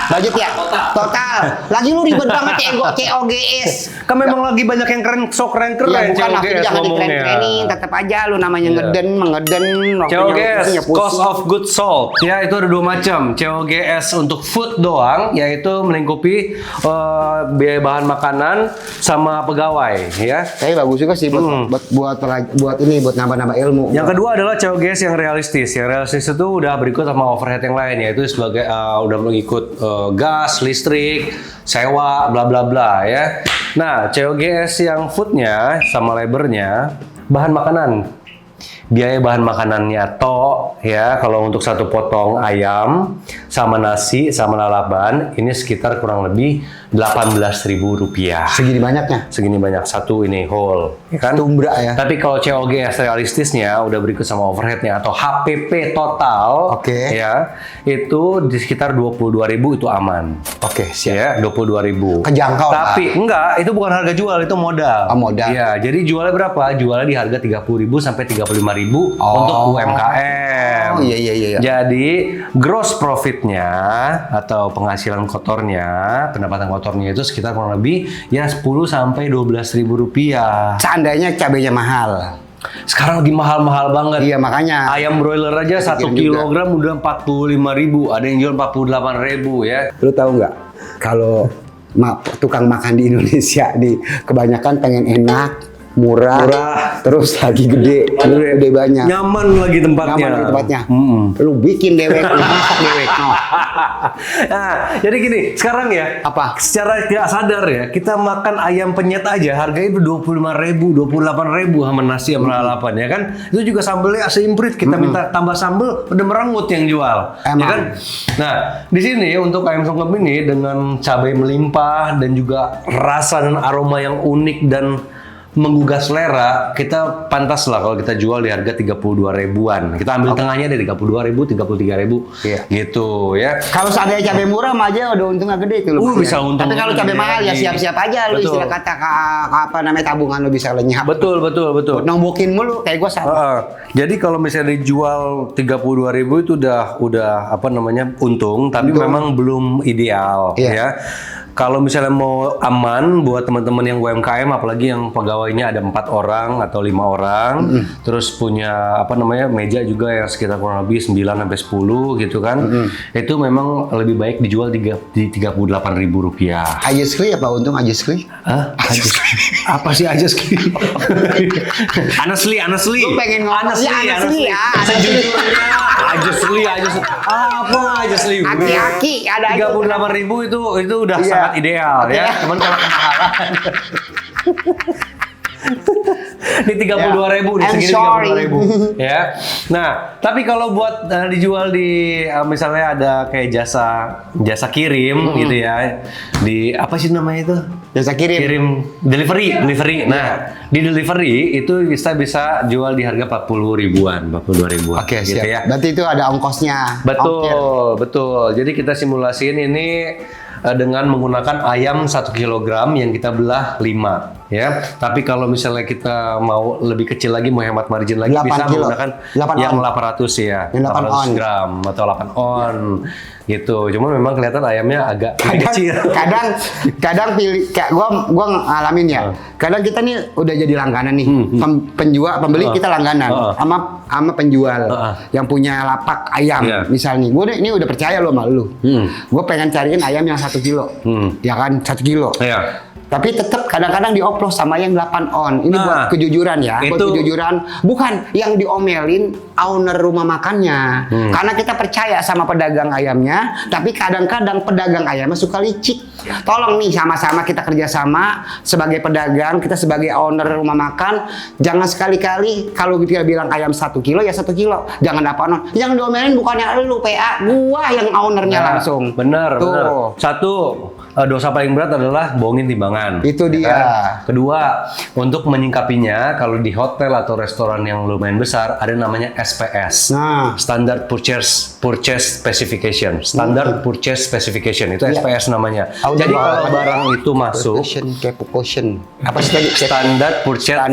[SPEAKER 2] budget ya total. Lagi lu ribet banget COGS.
[SPEAKER 1] Kan memang lagi banyak yang keren, sok keren
[SPEAKER 2] Ya bukan lah,
[SPEAKER 1] COGS
[SPEAKER 2] jangan
[SPEAKER 1] ngomongnya.
[SPEAKER 2] dikeren-kerenin, tetap aja lu namanya
[SPEAKER 1] Iya.
[SPEAKER 2] mengeden.
[SPEAKER 1] COGS,
[SPEAKER 2] waktunya
[SPEAKER 1] cost
[SPEAKER 2] pusing.
[SPEAKER 1] of goods sold. Ya, itu ada 2 macam. COGS untuk food doang, yaitu melingkupi biaya bahan makanan sama pegawai, ya.
[SPEAKER 2] Tapi bagus juga sih buat nambah-nambah ilmu.
[SPEAKER 1] Yang kedua adalah COGS yang realistis. Yang realistis itu udah berikut sama overhead yang lain, yaitu sebagai udah mengikut gas, listrik, sewa, bla bla bla ya. Nah, COGS yang foodnya sama labornya, bahan makanan. Biaya bahan makanannya ya, kalau untuk 1 potong ayam sama nasi sama lalaban ini sekitar kurang lebih Rp18.000.
[SPEAKER 2] Segini banyaknya.
[SPEAKER 1] Segini banyak satu ini whole, ya kan?
[SPEAKER 2] Tumbra ya.
[SPEAKER 1] Tapi kalau COGS realistisnya udah berikut sama overheadnya atau HPP total,
[SPEAKER 2] Oke.
[SPEAKER 1] ya itu di sekitar 22.000 itu aman.
[SPEAKER 2] Oke, siap.
[SPEAKER 1] Ya, 22.000.
[SPEAKER 2] Kejangkau lah.
[SPEAKER 1] Tapi enggak, itu bukan harga jual, itu modal.
[SPEAKER 2] Oh, modal.
[SPEAKER 1] Iya, jadi jualnya berapa? Jualnya di harga 30.000 sampai 35.000 untuk UMKM.
[SPEAKER 2] Oh, iya.
[SPEAKER 1] Jadi gross profitnya atau penghasilan kotornya, pendapatan kotornya itu sekitar kurang lebih ya 10 sampai 12.000 rupiah.
[SPEAKER 2] Seandainya cabenya mahal.
[SPEAKER 1] Sekarang lagi mahal-mahal banget.
[SPEAKER 2] Iya, makanya.
[SPEAKER 1] Ayam broiler aja 1
[SPEAKER 2] Pikirin juga.
[SPEAKER 1] kilogram udah 45.000, ada yang jual 48.000 ya.
[SPEAKER 2] Lu tahu nggak kalau tukang makan di Indonesia kebanyakan pengen enak, murah, terus lagi gede banyak.
[SPEAKER 1] Nyaman lagi tempatnya.
[SPEAKER 2] Nyaman lagi tempatnya.
[SPEAKER 1] Mm-mm.
[SPEAKER 2] Lu bikin dewek, lu masak dewek.
[SPEAKER 1] Nah, jadi gini, sekarang ya,
[SPEAKER 2] Apa?
[SPEAKER 1] secara tidak sadar ya, kita makan ayam penyet aja harganya itu 25.000, 28.000 sama nasi sama lalapan ya kan. Itu juga sambelnya seimprit, kita minta tambah sambel udah merengut yang jual. Ya
[SPEAKER 2] Emang.
[SPEAKER 1] kan? Nah, di sini untuk ayam songkep ini dengan cabai melimpah dan juga rasa dan aroma yang unik dan menggugah selera, kita pantas lah kalau kita jual di harga 32.000-an. Kita ambil tengahnya dari 32.000, 33.000
[SPEAKER 2] Iya.
[SPEAKER 1] gitu ya.
[SPEAKER 2] Kalau seandainya cabai murah mah aja udah untungnya gede itu lu.
[SPEAKER 1] Bisa untung.
[SPEAKER 2] Tapi kalau cabai mahal ya
[SPEAKER 1] Jadi.
[SPEAKER 2] siap-siap aja lu,
[SPEAKER 1] Betul.
[SPEAKER 2] istilah kata apa namanya, tabungan lu bisa lenyap.
[SPEAKER 1] Betul.
[SPEAKER 2] Nombokin mulu kayak gua sama.
[SPEAKER 1] Jadi kalau misalnya dijual 32.000 itu udah apa namanya untung, tapi memang belum ideal
[SPEAKER 2] Iya.
[SPEAKER 1] ya. Kalau misalnya mau aman buat teman-teman yang UMKM, apalagi yang pegawainya ada 4 orang atau 5 orang, terus punya apa namanya meja juga yang sekitar kurang lebih 9 sampai 10 gitu kan, itu memang lebih baik dijual di 38.000 rupiah.
[SPEAKER 2] Aja sekali apa untung aja sekali?
[SPEAKER 1] Hah? Apa sih aja sih? Honestly.
[SPEAKER 2] Lu pengen ngomong
[SPEAKER 1] honestly,
[SPEAKER 2] ya, honestly ya.
[SPEAKER 1] Sejujurnya, aja sih. Apa aja sih?
[SPEAKER 2] Aki-aki ada aja.
[SPEAKER 1] 38.000 itu udah
[SPEAKER 2] Iya.
[SPEAKER 1] sangat ideal ya. Cuman kalau kemahalan di 32.000 di
[SPEAKER 2] I'm
[SPEAKER 1] segini
[SPEAKER 2] sorry.
[SPEAKER 1] 32.000 ya. Nah, tapi kalau buat dijual di misalnya ada kayak jasa kirim gitu ya. Di apa sih namanya itu?
[SPEAKER 2] Jasa kirim.
[SPEAKER 1] Delivery. Nah, di delivery itu bisa jual di harga 40.000-an, 42.000-an.
[SPEAKER 2] Oke,
[SPEAKER 1] gitu
[SPEAKER 2] siap.
[SPEAKER 1] ya.
[SPEAKER 2] Berarti itu ada ongkosnya. Ongkir.
[SPEAKER 1] Betul. Jadi kita simulasiin ini dengan menggunakan ayam 1 kg yang kita belah 5 ya. Tapi kalau misalnya kita mau lebih kecil lagi, mau hemat margin lagi,
[SPEAKER 2] 8
[SPEAKER 1] bisa
[SPEAKER 2] kilo.
[SPEAKER 1] menggunakan
[SPEAKER 2] 8
[SPEAKER 1] yang
[SPEAKER 2] on.
[SPEAKER 1] 800 ya.
[SPEAKER 2] Yang 8 on.
[SPEAKER 1] 800 gram atau 8 on gitu. Cuma memang kelihatan ayamnya agak kecil.
[SPEAKER 2] kadang pilih kayak gua ngalamin ya. Kadang kita nih udah jadi langganan nih. Pembeli kita langganan sama penjual yang punya lapak ayam
[SPEAKER 1] Iya.
[SPEAKER 2] misalnya. Gua ini udah percaya lo sama lu. Gua pengen cariin ayam yang 1 kilo. Ya kan 1 kilo.
[SPEAKER 1] Iya.
[SPEAKER 2] Tapi tetap kadang-kadang dioplos sama yang 8 on. Ini
[SPEAKER 1] Nah,
[SPEAKER 2] buat kejujuran ya, buat
[SPEAKER 1] itu-
[SPEAKER 2] kejujuran. Bukan yang diomelin owner rumah makannya. Karena kita percaya sama pedagang ayamnya, tapi kadang-kadang pedagang ayamnya suka licik. Tolong nih sama-sama kita kerjasama sebagai pedagang, kita sebagai owner rumah makan, jangan sekali-kali kalau kita bilang ayam 1 kilo ya 1 kilo. Jangan 8 on. Yang diomelin bukannya lu PA, gua yang ownernya
[SPEAKER 1] Nah,
[SPEAKER 2] langsung.
[SPEAKER 1] Bener.
[SPEAKER 2] Tuh.
[SPEAKER 1] Satu, dosa paling berat adalah bohongin timbangan.
[SPEAKER 2] Itu dia.
[SPEAKER 1] kan? Kedua, untuk menyingkapinya, kalau di hotel atau restoran yang lumayan besar, ada namanya SPS.
[SPEAKER 2] Nah.
[SPEAKER 1] Standard Purchase Specification. Standard Purchase Specification. Itu
[SPEAKER 2] Iya.
[SPEAKER 1] SPS namanya.
[SPEAKER 2] Tahu
[SPEAKER 1] Jadi
[SPEAKER 2] juga.
[SPEAKER 1] kalau barang itu masuk,
[SPEAKER 2] Quotation. Apa sih tadi?
[SPEAKER 1] Standard Purchase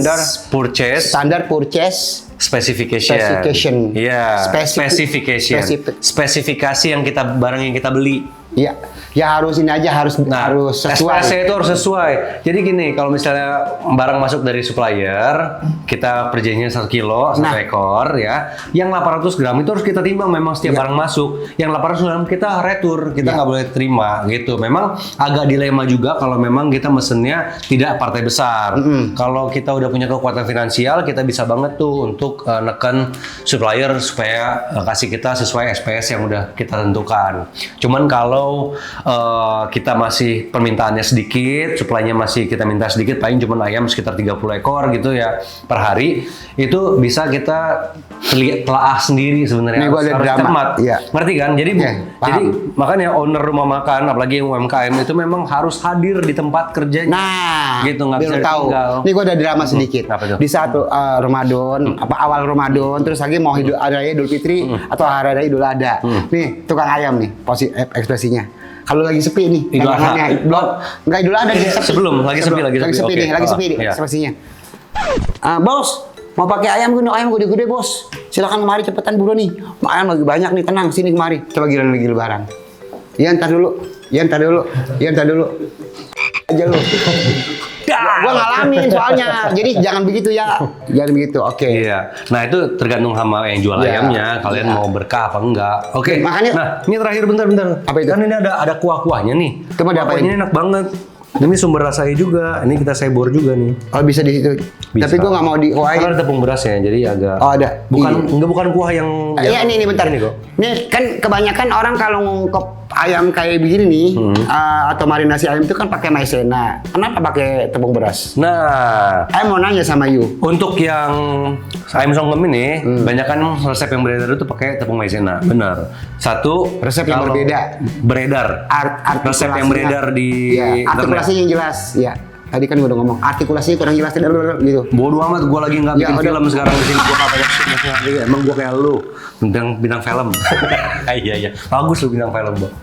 [SPEAKER 2] Standar purchase
[SPEAKER 1] Specification. Iya. Specification. Spesifikasi yang barang yang kita beli.
[SPEAKER 2] Iya. Ya harus ini aja harus sesuai.
[SPEAKER 1] SPS itu harus sesuai. Jadi gini, kalau misalnya barang masuk dari supplier, kita perjanjian 1 kilo, 1 ekor ya. Yang 800 gram itu harus kita timbang memang setiap barang masuk. Yang 800 gram kita retur, kita nggak boleh terima gitu. Memang agak dilema juga kalau memang kita mesennya tidak partai besar. Kalau kita udah punya kekuatan finansial, kita bisa banget tuh untuk neken supplier supaya kasih kita sesuai SPS yang udah kita tentukan. Cuman kalau kita masih permintaannya sedikit, suplainya masih kita minta sedikit, paling cuma ayam sekitar 30 ekor gitu ya per hari, itu bisa kita telaah sendiri sebenarnya.
[SPEAKER 2] Ini gua ada
[SPEAKER 1] Harus
[SPEAKER 2] drama.
[SPEAKER 1] cermat.
[SPEAKER 2] Iya.
[SPEAKER 1] Ngerti kan? Jadi
[SPEAKER 2] Iya, paham.
[SPEAKER 1] jadi makanya owner rumah makan, apalagi yang UMKM itu memang harus hadir di tempat kerjanya.
[SPEAKER 2] Nah,
[SPEAKER 1] Gitu, nggak
[SPEAKER 2] biar
[SPEAKER 1] bisa
[SPEAKER 2] lu tahu.
[SPEAKER 1] ditinggal.
[SPEAKER 2] Ini gua ada drama sedikit.
[SPEAKER 1] Apa tuh?
[SPEAKER 2] Di saat Ramadan, awal Ramadan, terus lagi mau hari raya Idul Fitri atau hari raya Idul Adha. Nih, tukang ayam nih, ekspresinya. Kalau lagi sepi nih,
[SPEAKER 1] Idul Adha.
[SPEAKER 2] dagangannya, belum enggak Idul Adha dia sepi.
[SPEAKER 1] Sebelum, lagi sepi.
[SPEAKER 2] Lagi sepi
[SPEAKER 1] Oke.
[SPEAKER 2] nih, lagi sepi nih
[SPEAKER 1] Iya.
[SPEAKER 2] ekspresinya. Bos, mau pakai ayam gede-gede bos. Silakan kemari cepetan buru nih. Ayam lagi banyak nih, tenang sini kemari. Coba giliran lagi lebaran. Iya ntar dulu. Aja lu. Gua ngalamin soalnya. Jadi jangan begitu ya. Jangan begitu. Oke.
[SPEAKER 1] Iya. Nah itu tergantung sama yang jual
[SPEAKER 2] Iya.
[SPEAKER 1] ayamnya. Kalian
[SPEAKER 2] Iya.
[SPEAKER 1] mau berkah apa enggak? Oke.
[SPEAKER 2] Makanya-
[SPEAKER 1] Nah ini terakhir bentar.
[SPEAKER 2] Apa itu?
[SPEAKER 1] Kan ini ada kuah-kuahnya nih.
[SPEAKER 2] Itu mau diapain?
[SPEAKER 1] Kuahnya enak banget. Ini sumber rasanya juga. Ini kita sebor juga nih.
[SPEAKER 2] Oh bisa di situ.
[SPEAKER 1] Bisa.
[SPEAKER 2] Tapi gua nggak mau di kuahin.
[SPEAKER 1] Karena ada tepung berasnya, jadi agak.
[SPEAKER 2] Oh ada.
[SPEAKER 1] Bukan kuah yang.
[SPEAKER 2] Iya ini bentar.
[SPEAKER 1] Ini kok.
[SPEAKER 2] Nih kan kebanyakan orang kalau ngungkep ayam kayak begini nih atau marinasi ayam itu kan pakai maizena. Kenapa pakai tepung beras?
[SPEAKER 1] Nah,
[SPEAKER 2] Saya mau nanya sama you.
[SPEAKER 1] untuk yang ayam songkem ini, banyak kan resep yang beredar itu pakai tepung maizena. Benar. Satu
[SPEAKER 2] Resep yang
[SPEAKER 1] kalau
[SPEAKER 2] berbeda.
[SPEAKER 1] Beredar. Resep yang beredar di
[SPEAKER 2] ya, artikulasinya yang jelas. Ya. Tadi kan gue udah ngomong artikulasinya kurang jelas gitu.
[SPEAKER 1] Bodoh amat, gue lagi nggak
[SPEAKER 2] Ya,
[SPEAKER 1] bikin
[SPEAKER 2] udah.
[SPEAKER 1] film sekarang di sini. Gue ngapain? Emang gue kayak lu, bintang film. Iya. Bagus lu bintang film, Bang.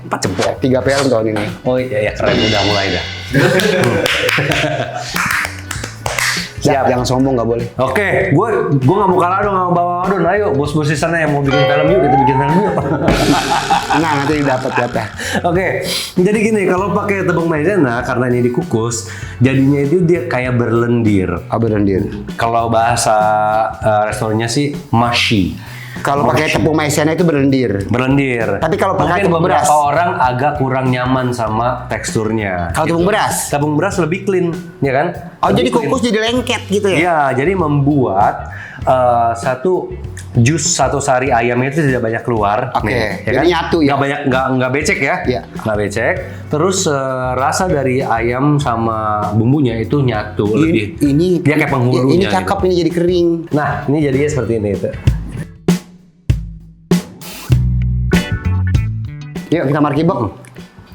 [SPEAKER 1] 4 jempol.
[SPEAKER 2] 3 film tahun ini.
[SPEAKER 1] Oh iya, keren. Udah mulai dah.
[SPEAKER 2] Siap. Jangan sombong nggak boleh.
[SPEAKER 1] Oke, gue nggak mau kalah dong, nggak mau bawa adon. Ayo, bos-bos di sana yang mau bikin film yuk, kita bikin film yuk.
[SPEAKER 2] Nah nanti dapat jatah.
[SPEAKER 1] Oke, jadi gini, kalau pakai tepung maizena karena ini dikukus, jadinya itu dia kayak berlendir.
[SPEAKER 2] Aberandir.
[SPEAKER 1] Kalau bahasa restorannya sih mushy.
[SPEAKER 2] Kalau pakai tepung maizena itu berlendir.
[SPEAKER 1] Berlendir.
[SPEAKER 2] Tapi kalau pakai
[SPEAKER 1] mungkin
[SPEAKER 2] tepung
[SPEAKER 1] beberapa
[SPEAKER 2] beras?
[SPEAKER 1] orang agak kurang nyaman sama teksturnya.
[SPEAKER 2] Kalau tepung beras?
[SPEAKER 1] Tepung beras lebih clean, ya kan?
[SPEAKER 2] Oh jadi
[SPEAKER 1] Lebih clean.
[SPEAKER 2] kukus jadi lengket gitu ya?
[SPEAKER 1] Iya, jadi membuat satu jus satu sari ayam itu tidak banyak keluar.
[SPEAKER 2] Oke,
[SPEAKER 1] nih,
[SPEAKER 2] jadi nyatu ya?
[SPEAKER 1] Nggak banyak, nggak becek ya?
[SPEAKER 2] Iya.
[SPEAKER 1] Nggak becek. Terus rasa dari ayam sama bumbunya itu nyatu lebih.
[SPEAKER 2] Ini
[SPEAKER 1] dia kayak penghulunya.
[SPEAKER 2] ini cakep
[SPEAKER 1] gitu.
[SPEAKER 2] ini jadi kering.
[SPEAKER 1] Nah, ini jadinya seperti ini itu.
[SPEAKER 2] Yuk kita markibok.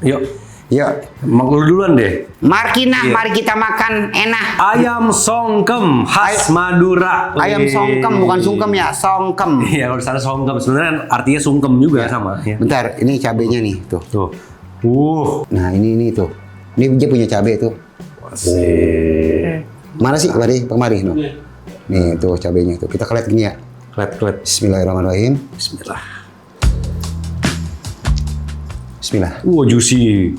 [SPEAKER 1] Yuk,
[SPEAKER 2] Yuk.
[SPEAKER 1] lu duluan deh.
[SPEAKER 2] Markinah,
[SPEAKER 1] Iya.
[SPEAKER 2] mari kita makan enak.
[SPEAKER 1] Ayam songkem khas Madura.
[SPEAKER 2] Ayam
[SPEAKER 1] Wih.
[SPEAKER 2] songkem bukan sungkem ya, songkem.
[SPEAKER 1] Iya, kalau di sana songkem sebenarnya artinya sungkem juga sama. Ya.
[SPEAKER 2] Bentar, ini cabenya nih tuh.
[SPEAKER 1] Tuh.
[SPEAKER 2] Nah ini tuh. Ini dia punya cabai tuh.
[SPEAKER 1] Asik.
[SPEAKER 2] Mana sih? Kemari. No. Nih tuh cabenya tuh. Kita keliat gini ya.
[SPEAKER 1] Klet.
[SPEAKER 2] Bismillahirrahmanirrahim.
[SPEAKER 1] Bismillah.
[SPEAKER 2] Bismillah.
[SPEAKER 1] Juicy.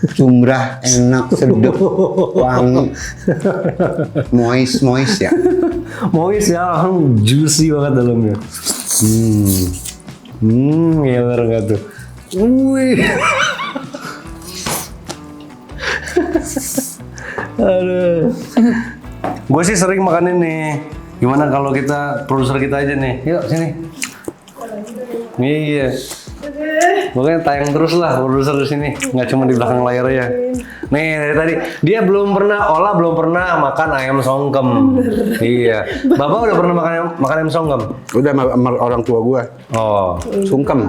[SPEAKER 2] Sumrah, enak, sedap, wangi, moist ya.
[SPEAKER 1] Moist ya, juicy banget dalamnya. Ngeler nggak tuh? Wih. Aduh. Gue sih sering makan ini. Gimana kalau kita produser kita aja nih? Yuk sini. Iya. Pokoknya tayang terus lah produser di sini, nggak cuma di belakang layar ya. Nih dari tadi dia belum pernah makan ayam songkem. Iya. Bapak udah pernah makan ayam songkem?
[SPEAKER 2] Udah sama orang tua gua.
[SPEAKER 1] Oh,
[SPEAKER 2] Sungkem.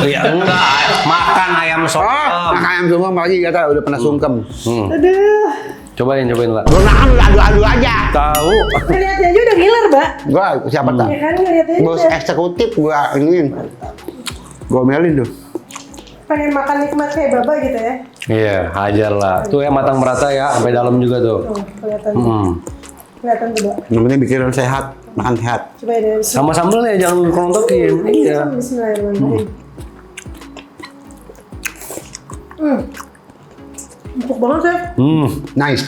[SPEAKER 1] ya enggak. Makan ayam songkem.
[SPEAKER 2] Makan ayam sungkem lagi kata udah pernah sungkem.
[SPEAKER 4] Aduh.
[SPEAKER 1] Cobain lah.
[SPEAKER 2] Gua makan adu-adu aja.
[SPEAKER 1] Tahu.
[SPEAKER 4] Ngeliatnya aja udah ngiler, Mbak.
[SPEAKER 2] Gua siapa tak?
[SPEAKER 4] Ya kan ngeliatnya
[SPEAKER 2] Bos
[SPEAKER 4] aja.
[SPEAKER 2] eksekutif gua iniin. Gua melin tuh.
[SPEAKER 4] Pengen makan nikmat kayak Baba gitu ya.
[SPEAKER 1] Iya, hajar lah. Tuh ya matang merata ya, sampai dalam juga tuh.
[SPEAKER 4] Tuh, kelihatan. Kelihatan tuh, Mbak.
[SPEAKER 2] Yang penting pikiran sehat, makan sehat.
[SPEAKER 4] Coba ya dari
[SPEAKER 1] Sama sambelnya jangan kelontokin. Iya.
[SPEAKER 4] Bismillahirrahmanirrahim. Empuk banget, Chef.
[SPEAKER 2] Nice.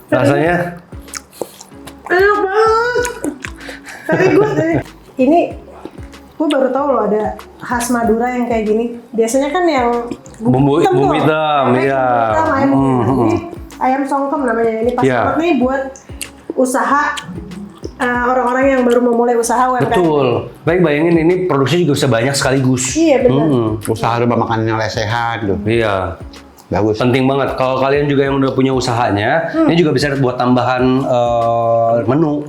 [SPEAKER 1] Rasanya
[SPEAKER 4] Enak banget. Tapi ini gue baru tahu loh ada khas Madura yang kayak gini. Biasanya kan yang
[SPEAKER 1] Bumbu
[SPEAKER 4] tuh.
[SPEAKER 1] hitam,
[SPEAKER 4] Ayam
[SPEAKER 1] iya.
[SPEAKER 4] hitam, ayam hitam. Ini ayam songkem namanya. Ini pas
[SPEAKER 1] Iya.
[SPEAKER 4] banget nih buat usaha orang-orang yang baru memulai usaha UMKM.
[SPEAKER 1] Betul. Baik, bayangin ini produksi juga bisa banyak sekaligus.
[SPEAKER 4] Iya benar.
[SPEAKER 2] Usaha rumah makan yang lesehan tuh.
[SPEAKER 1] Iya.
[SPEAKER 2] Bagus.
[SPEAKER 1] Penting banget. Kalau kalian juga yang udah punya usahanya, ini juga bisa buat tambahan menu.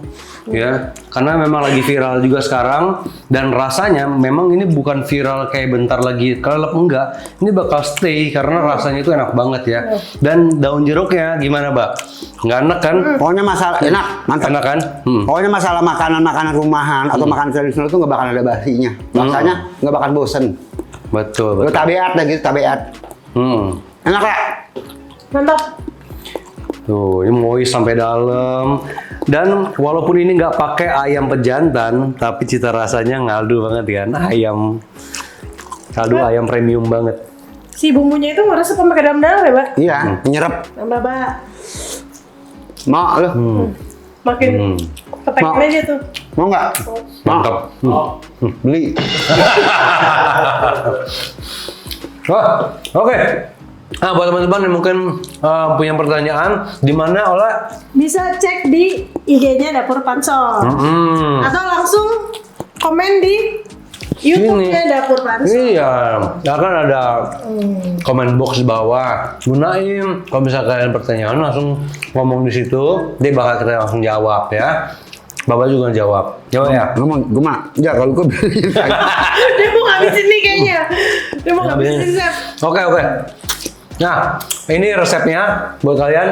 [SPEAKER 1] Ya, karena memang lagi viral juga sekarang dan rasanya memang ini bukan viral kayak bentar lagi kelelep, enggak. Ini bakal stay karena rasanya itu enak banget ya. Dan daun jeruknya gimana, Mbak? Nggak enak kan?
[SPEAKER 2] Pokoknya masalah enak, mantap.
[SPEAKER 1] Enak kan?
[SPEAKER 2] Pokoknya masalah makanan-makanan rumahan atau makanan tradisional itu nggak bakal ada basinya. Rasanya nggak bakal bosen.
[SPEAKER 1] Betul,
[SPEAKER 2] Lu
[SPEAKER 1] betul.
[SPEAKER 2] tabiat dah gitu, tabiat. Enak ya?
[SPEAKER 4] Mantap.
[SPEAKER 1] Tuh, ini moist sampai dalam. Dan walaupun ini nggak pakai ayam pejantan, tapi cita rasanya ngaldu banget kan. Kaldu ayam premium banget.
[SPEAKER 4] Si bumbunya itu ngeresep sampai ke dalam-dalam ya, Mbak?
[SPEAKER 2] Iya, menyerap.
[SPEAKER 4] Nambah, Mbak.
[SPEAKER 2] Mau lu?
[SPEAKER 4] Makin kepengen
[SPEAKER 2] Mau.
[SPEAKER 4] aja tuh.
[SPEAKER 2] Mau nggak?
[SPEAKER 1] Mantap.
[SPEAKER 2] Beli.
[SPEAKER 1] Wah, oke. Nah, buat teman-teman yang mungkin punya pertanyaan, di mana Ola?
[SPEAKER 4] Bisa cek di IG-nya Dapur Pansos. Atau langsung komen di YouTube-nya Dapur Pansos.
[SPEAKER 1] Iya, akan ada comment box di bawah. Gunain, kalau misalnya kalian pertanyaan langsung ngomong di situ, dia bakal kita langsung jawab ya. Bapak juga jawab. Jawab ya.
[SPEAKER 2] Gue mah, ya kalau gue beli.
[SPEAKER 4] Dia mau ngabisin nih kayaknya. Dia mau ngabisin Zep.
[SPEAKER 1] Oke. Nah, ini resepnya buat kalian.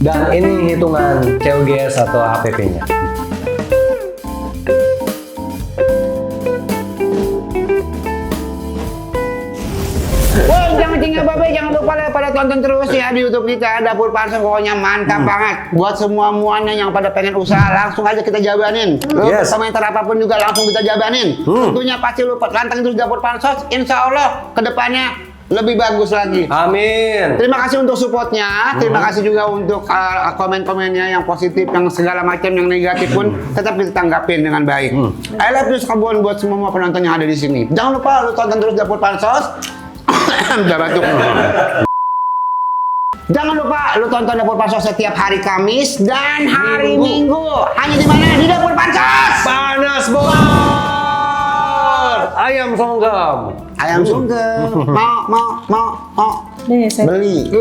[SPEAKER 1] Dan ini hitungan COGS atau HPP-nya.
[SPEAKER 2] Wah, jangan tinggal babe, jangan lupa pada tonton terus ya di YouTube kita Dapur Pansos, pokoknya mantap banget. Buat semua muanya yang pada pengen usaha, langsung aja kita jabanin. Lu
[SPEAKER 1] Yes.
[SPEAKER 2] komentar apapun juga langsung kita jabanin. Tentunya pasti lu pantengin terus Dapur Pansos. Insya Allah kedepannya lebih bagus lagi.
[SPEAKER 1] Amin.
[SPEAKER 2] Terima kasih untuk supportnya, terima kasih juga untuk komen-komennya yang positif, yang segala macam yang negatif pun tetap kita tanggapin dengan baik. I love you sekalian buat semua penonton yang ada di sini. Jangan lupa lu tonton terus Dapur Pansos. Udah batuk. Jangan lupa lu tonton Dapur Pansos setiap hari Kamis dan hari Minggu. Hanya di mana? Di Dapur Pansos.
[SPEAKER 1] Panas bos. Ayam songgam.
[SPEAKER 2] Ayam sungkem. Mau.
[SPEAKER 4] Nih, saya
[SPEAKER 2] Beli.